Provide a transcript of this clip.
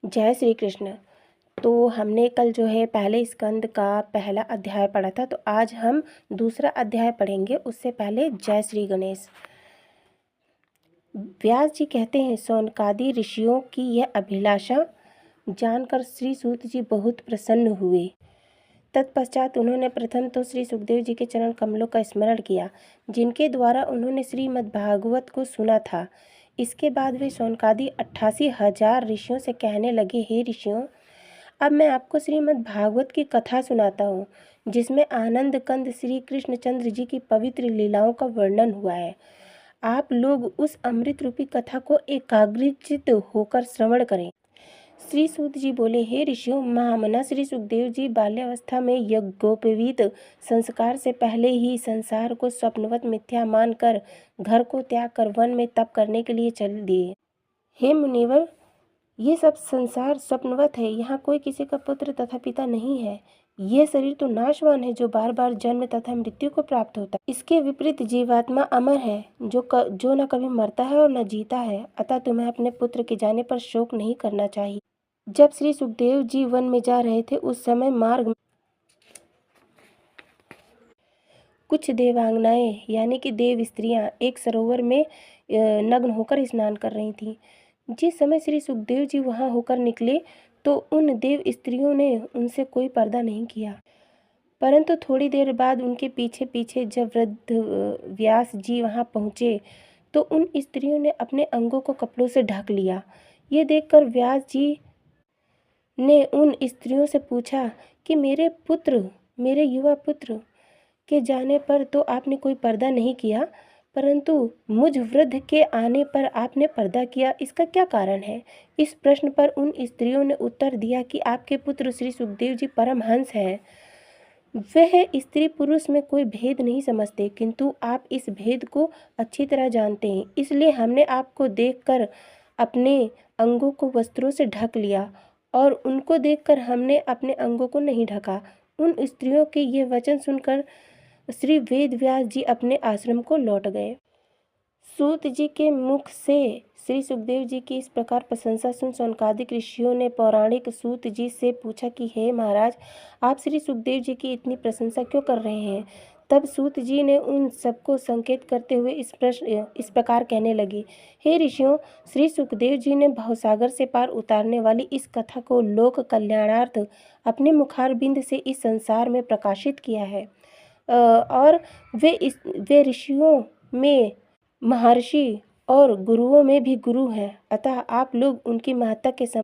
जय श्री कृष्ण। तो हमने कल जो है पहले स्कंद का पहला अध्याय पढ़ा था, तो आज हम दूसरा अध्याय पढ़ेंगे। उससे पहले जय श्री गणेश। व्यास जी कहते हैं, शौनकादि ऋषियों की यह अभिलाषा जानकर श्री सूत जी बहुत प्रसन्न हुए। तत्पश्चात उन्होंने प्रथम तो श्री सुखदेव जी के चरण कमलों का स्मरण किया, जिनके द्वारा उन्होंने श्रीमद् भागवत को सुना था। इसके बाद वे शौनकादि 88,000 ऋषियों से कहने लगे, हे ऋषियों, अब मैं आपको श्रीमद् भागवत की कथा सुनाता हूँ, जिसमें आनंद कंद श्री कृष्णचंद्र जी की पवित्र लीलाओं का वर्णन हुआ है। आप लोग उस अमृत रूपी कथा को एकाग्रचित्त होकर श्रवण करें। श्री सूत जी बोले, हे ऋषियों, महामना श्री सुखदेव जी बाल्यावस्था में यज्ञोपवीत संस्कार से पहले ही संसार को स्वप्नवत मिथ्या मानकर घर को त्याग कर वन में तप करने के लिए चल दिए। हे मुनिवर, ये सब संसार स्वप्नवत है। यहाँ कोई किसी का पुत्र तथा पिता नहीं है। ये शरीर तो नाशवान है, जो बार बार जन्म तथा मृत्यु को प्राप्त होता है। इसके विपरीत जीवात्मा अमर है, जो न कभी मरता है और न जीता है। अतः तुम्हें अपने पुत्र के जाने पर शोक नहीं करना चाहिए। जब श्री सुखदेव जी वन में जा रहे थे, उस समय मार्ग में कुछ देवांगनाएं यानी कि देव स्त्रियां एक सरोवर में नग्न होकर स्नान कर रही थीं। जिस समय श्री सुखदेव जी वहां होकर निकले, तो उन देव स्त्रियों ने उनसे कोई पर्दा नहीं किया। परंतु थोड़ी देर बाद उनके पीछे पीछे जब वृद्ध व्यास जी वहां पहुंचे, तो उन स्त्रियों ने अपने अंगों को कपड़ों से ढक लिया। ये देखकर व्यास जी ने उन स्त्रियों से पूछा कि मेरे युवा पुत्र के जाने पर तो आपने कोई पर्दा नहीं किया, परंतु मुझ वृद्ध के आने पर आपने पर्दा किया, इसका क्या कारण है? इस प्रश्न पर उन स्त्रियों ने उत्तर दिया कि आपके पुत्र श्री सुखदेव जी परमहंस हैं। वह स्त्री पुरुष में कोई भेद नहीं समझते, किंतु आप इस भेद को अच्छी तरह जानते हैं। इसलिए हमने आपको देखकर अपने अंगों को वस्त्रों से ढक लिया, और उनको देखकर हमने अपने अंगों को नहीं ढका। उन स्त्रियों के ये वचन सुनकर श्री वेद व्यास जी अपने आश्रम को लौट गए। सूत जी के मुख से श्री सुखदेव जी की इस प्रकार प्रशंसा सुन शौनकादिक ऋषियों ने पौराणिक सूत जी से पूछा कि हे महाराज, आप श्री सुखदेव जी की इतनी प्रशंसा क्यों कर रहे हैं? तब सूत जी ने उन सबको संकेत करते हुए इस प्रकार कहने लगे, हे ऋषियों, श्री सुखदेव जी ने भवसागर से पार उतारने वाली इस कथा को लोक कल्याणार्थ अपने मुखारबिंद से इस संसार में प्रकाशित किया है। और वे ऋषियों में महर्षि और गुरुओं में भी गुरु हैं। अतः आप लोग उनकी महत्ता के